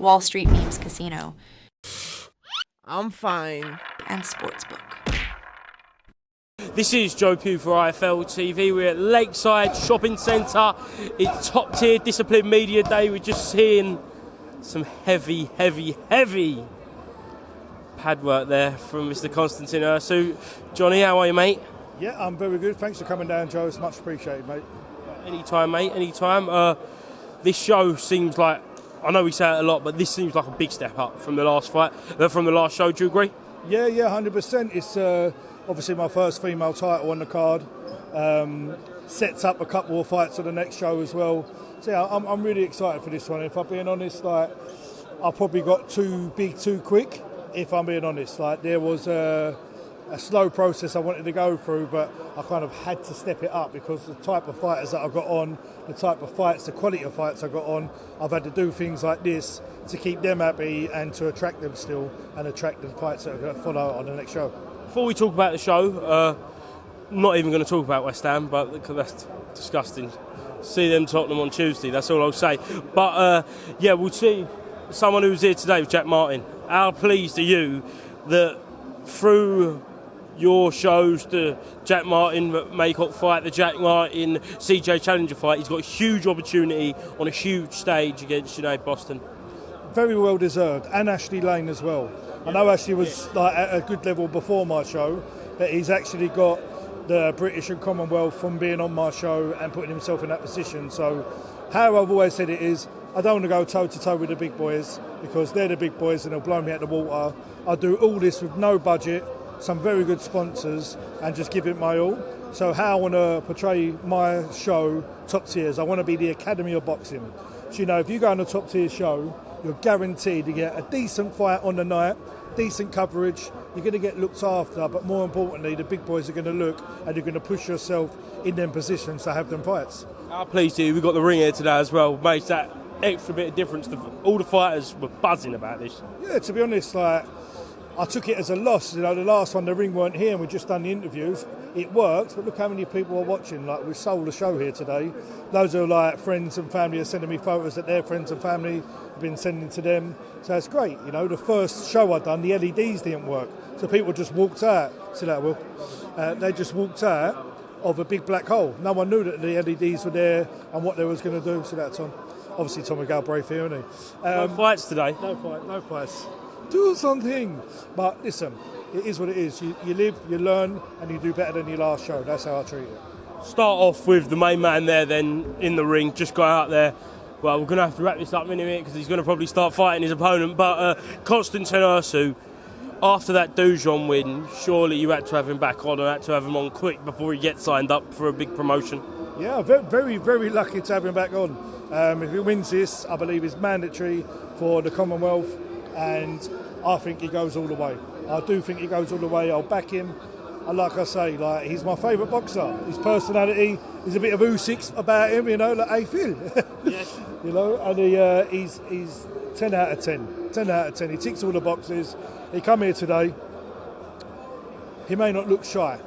Wall Street Memes Casino, I'm fine. and Sportsbook. This is Joe Pugh for IFLTV. We're at Lakeside Shopping Centre. It's top tier Discipline Media Day. We're just seeing some heavy pad work there from Mr. Konstantin Ursu. Johnny, how are you, mate? Yeah, I'm very good. Thanks for coming down, Joe. It's much appreciated, mate. Anytime, mate, anytime. This show seems like, I know we say it a lot, but this seems like a big step up from the last fight, from the last show. Do you agree? Yeah, 100%. It's obviously my first female title on the card. Sets up a couple of fights for the next show as well. So yeah, I'm really excited for this one. If I'm being honest, like, I probably got too big too quick, if I'm being honest. Like, there was a slow process I wanted to go through, but I kind of had to step it up because the type of fighters that I've got on, the type of fights, the quality of fights I've got on, I've had to do things like this to keep them happy and to attract them still and attract the fights that are going to follow on the next show. Before we talk about the show, not even going to talk about West Ham, but because that's disgusting. See them Tottenham on Tuesday, that's all I'll say. But yeah, we'll see someone who's here today with Jack Martin. How pleased are you that through your shows, the Jack Martin Maycock fight, the Jack Martin CJ Challenger fight, he's got a huge opportunity on a huge stage against Sinead Boston? Very well deserved, and Ashley Lane as well. I know Ashley was like at a good level before my show, but he's actually got the British and Commonwealth from being on my show and putting himself in that position. So how I've always said it is, I don't want to go toe-to-toe with the big boys because they're the big boys and they'll blow me out the water. I'll do all this with no budget, some very good sponsors, and just give it my all. So how I want to portray my show, top tiers, I want to be the Academy of Boxing. So, you know, if you go on a top tier show, you're guaranteed to get a decent fight on the night, decent coverage, you're going to get looked after, but more importantly, the big boys are going to look and you're going to push yourself in them positions to have them fights. How pleased are you? We've got the ring here today as well. Makes that extra bit of difference. All the fighters were buzzing about this. Yeah, to be honest, like, I took it as a loss. You know, the last one, the ring weren't here and we just done the interviews. It worked, but look how many people are watching. Like, we sold the show here today. Loads of like friends and family are sending me photos that their friends and family have been sending to them. So it's great. You know, the first show I'd done, the LEDs didn't work. So people just walked out. See that, Will? They just walked out of a big black hole. No one knew that the LEDs were there and what they was going to do. See that, Tom? Obviously, Tom Galbraith here, isn't he? No fights today. No fights. Do something. But listen, it is what it is. You live, you learn, and you do better than your last show. That's how I treat it. Start off with the main man there then in the ring. Just go out there. Well, we're going to have to wrap this up in a minute because he's going to probably start fighting his opponent. But Konstantin Ursu, after that Dujon win, surely you had to have him back on and had to have him on quick before he gets signed up for a big promotion. Yeah, very, very lucky to have him back on. If he wins this, I believe it's mandatory for the Commonwealth, and I think he goes all the way. I do think he goes all the way. I'll back him. And like I say, like, he's my favourite boxer. His personality, there's a bit of Usyk about him, you know, like I feel. Yes. You know, and he's 10 out of 10. 10 out of 10. He ticks all the boxes. He come here today. He may not look shy,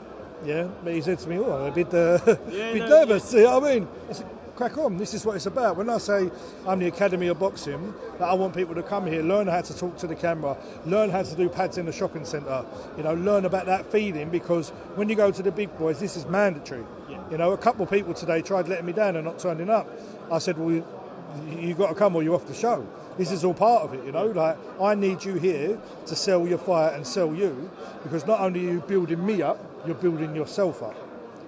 yeah, but he said to me, "Oh, I'm a bit nervous." You know what I mean? I said, crack on. This is what it's about. When I say I'm the Academy of Boxing, that I want people to come here, learn how to talk to the camera, learn how to do pads in the shopping centre, you know, learn about that feeling, because when you go to the big boys, this is mandatory. Yeah. You know, a couple of people today tried letting me down and not turning up. I said, well, you got to come or you're off the show. This is all part of it, you know. Like, I need you here to sell your fight and sell you, because not only are you building me up, you're building yourself up,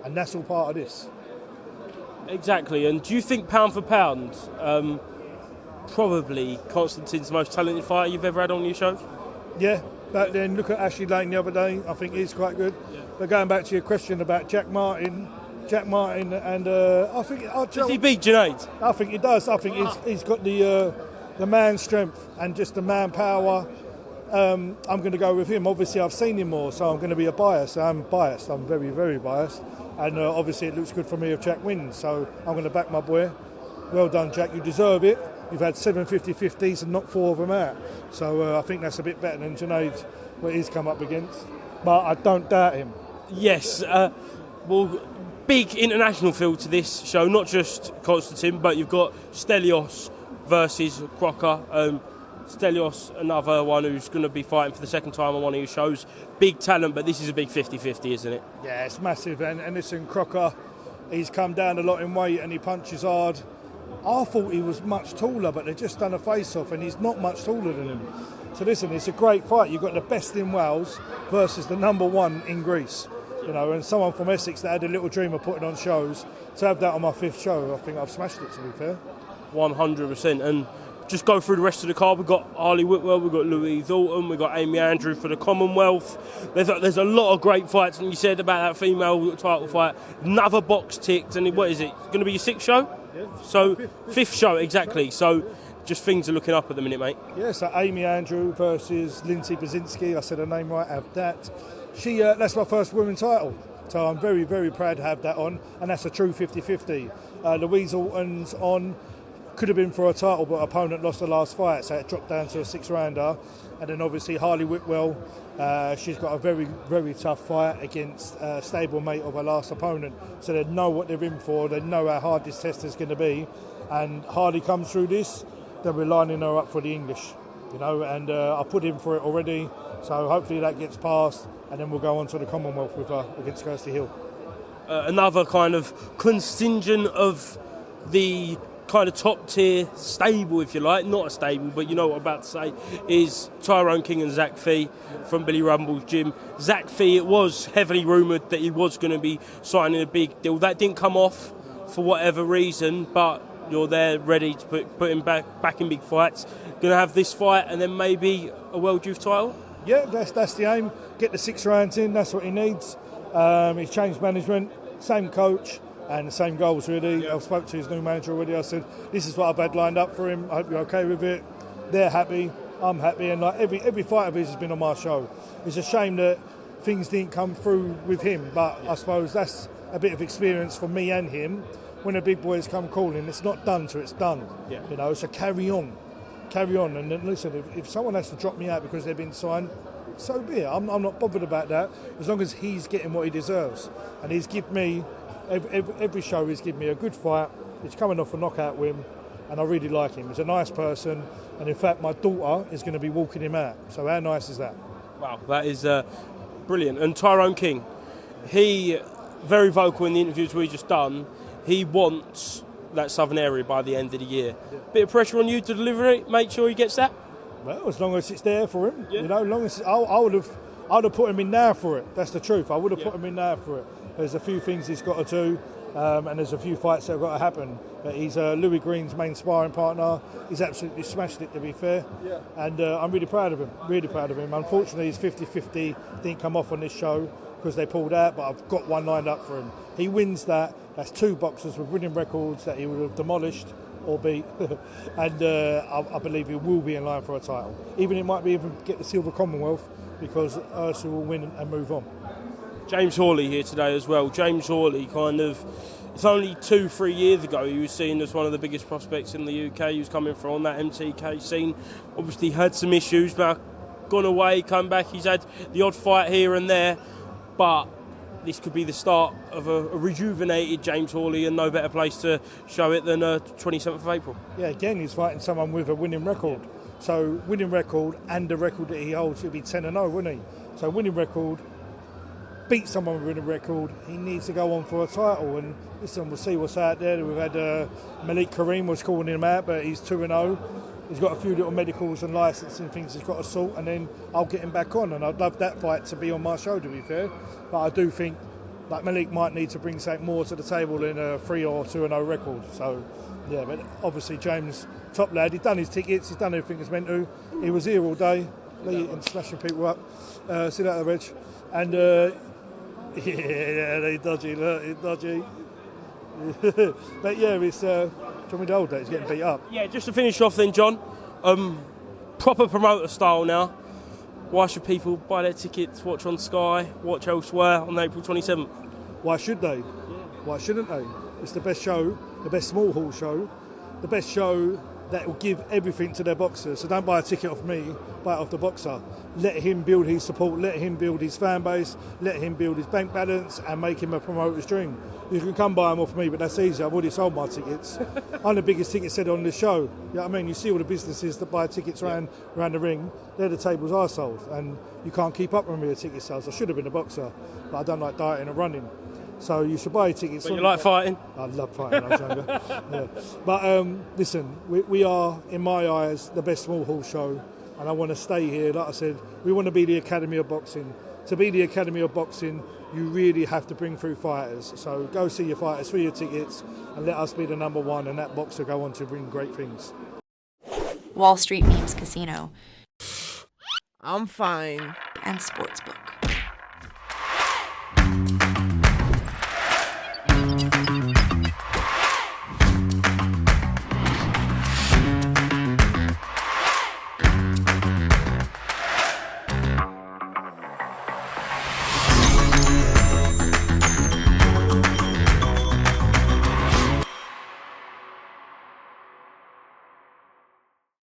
and that's all part of this. Exactly. And do you think pound for pound, probably Konstantin's most talented fighter you've ever had on your shows? Yeah, but then look at Ashley Lane the other day. I think he's quite good. Yeah. But going back to your question about Jack Martin, and I think... Does he beat Junaid? I think he does. I think he's got the man strength and just the man power. I'm going to go with him. Obviously, I've seen him more, so I'm going to be biased. I'm biased. I'm very, very biased. And obviously, it looks good for me if Jack wins. So I'm going to back my boy. Well done, Jack. You deserve it. You've had 7 50-50s and knocked 4 of them out. So I think that's a bit better than Junaid, what he's come up against. But I don't doubt him. Yes. Well, big international field to this show. Not just Konstantin, but you've got Stelios versus Crocker. Stelios, another one who's going to be fighting for the second time on one of your shows. Big talent, but this is a big 50-50, isn't it? Yeah, it's massive. And listen, Crocker, he's come down a lot in weight and he punches hard. I thought he was much taller, but they've just done a face-off and he's not much taller than him. So listen, it's a great fight. You've got the best in Wales versus the number one in Greece. You know, and someone from Essex that had a little dream of putting on shows, to have that on my 5th show, I think I've smashed it, to be fair. 100%. And just go through the rest of the card. We've got Harley Whitwell, we've got Louise Alton, we've got Amy Andrew for the Commonwealth. There's a lot of great fights, and you said about that female title fight. Another box ticked, and what is it? Going to be your 6th show? Yeah. So, 5th show, exactly. So, just things are looking up at the minute, mate. Yeah, so Amy Andrew versus Lindsay Brzezinski. I said her name right, have that. That's my first women's title. So I'm very, very proud to have that on, and that's a true 50-50. Louise Alton's on. Could have been for a title, but opponent lost the last fight, so it dropped down to a 6-rounder. And then obviously Harley Whitwell, she's got a very, very tough fight against stablemate of her last opponent. So they know what they're in for, they know how hard this test is going to be. And Harley comes through this, then we're lining her up for the English. You know, and I put in for it already, so hopefully that gets passed, and then we'll go on to the Commonwealth with her against Kirsty Hill. Another kind of contingent of the kind of top tier stable, if you like, not a stable, but you know what I'm about to say, is Tyrone King and Zach Fee from Billy Rumble's gym. Zach Fee, it was heavily rumoured that he was going to be signing a big deal. That didn't come off for whatever reason, but you're there ready to put him back in big fights. Going to have this fight and then maybe a World Youth title? Yeah, that's the aim. Get the 6 rounds in, that's what he needs. He's changed management, same coach, and the same goals, really. Yeah. I've spoke to his new manager already. I said, this is what I've had lined up for him. I hope you're okay with it. They're happy, I'm happy, and like every fight of his has been on my show. It's a shame that things didn't come through with him, but I suppose that's a bit of experience for me and him. When the big boys come calling, it's not done till it's done. Yeah. You know, so carry on. And then listen, if someone has to drop me out because they've been signed, so be it. I'm not bothered about that, as long as he's getting what he deserves. And he's given me, every show he's given me a good fight. He's coming off a knockout win, and I really like him. He's a nice person, and in fact my daughter is going to be walking him out. So how nice is that? Wow, that is brilliant. And Tyrone King, he, very vocal in the interviews we just done, he wants that southern area by the end of the year. Yeah. Bit of pressure on you to deliver it, make sure he gets that? Well, as long as it's there for him, you know, as long as I would have put him in now for it. That's the truth. I would have put him in now for it. There's a few things he's got to do, and there's a few fights that have got to happen. But he's Louis Green's main sparring partner. He's absolutely smashed it, to be fair. Yeah. And I'm really proud of him. Really proud of him. Unfortunately, his 50-50 didn't come off on this show because they pulled out, but I've got one lined up for him. He wins that. That's 2 boxers with winning records that he would have demolished or beat, and I believe he will be in line for a title. Even it might be even get the Silver Commonwealth, because Ursu will win and move on. James Hawley here today as well. James Hawley, kind of, it's only 2-3 years ago he was seen as one of the biggest prospects in the UK. He was coming from that MTK scene. Obviously had some issues, but gone away, come back. He's had the odd fight here and there, but this could be the start of a rejuvenated James Hawley, and no better place to show it than 27th of April. Yeah, again, he's fighting someone with a winning record. So winning record and the record that he holds, he'll be 10-0, wouldn't he? So winning record, beat someone with a winning record, he needs to go on for a title. And listen, we'll see what's out there. We've had Malik Kareem was calling him out, but he's 2-0. He's got a few little medicals and licensing things he's got to sort, and then I'll get him back on. And I'd love that fight to be on my show, to be fair. But I do think like Malik might need to bring something more to the table than a 3 or 2-0 record. So, yeah, but obviously James, top lad, he's done his tickets, he's done everything he's meant to. He was here all day, and smashing people up. See that, Reg? And, yeah, they dodgy, look, he's dodgy. But yeah, it's, do you want me to hold that? He's getting beat up. Yeah, just to finish off then, John, proper promoter style now. Why should people buy their tickets, watch on Sky, watch elsewhere on April 27th? Why should they? Why shouldn't they? It's the best show, the best small hall show, the best show that will give everything to their boxer. So don't buy a ticket off me, buy it off the boxer. Let him build his support, let him build his fan base, let him build his bank balance and make him a promoter's dream. You can come buy them off me, but that's easy. I've already sold my tickets. I'm the biggest ticket seller on this show. You know what I mean? You see all the businesses that buy tickets around the ring, they're the tables I sold. And you can't keep up with me with ticket sales. I should have been a boxer, but I don't like dieting and running. So you should buy tickets. But you like fighting? I love fighting when I was younger. Yeah. But listen, we are, in my eyes, the best small hall show, and I want to stay here. Like I said, we want to be the Academy of Boxing. To be the Academy of Boxing, you really have to bring through fighters. So go see your fighters for your tickets, and let us be the number one, and that boxer go on to bring great things. Wall Street Memes Casino, I'm fine. and Sportsbook.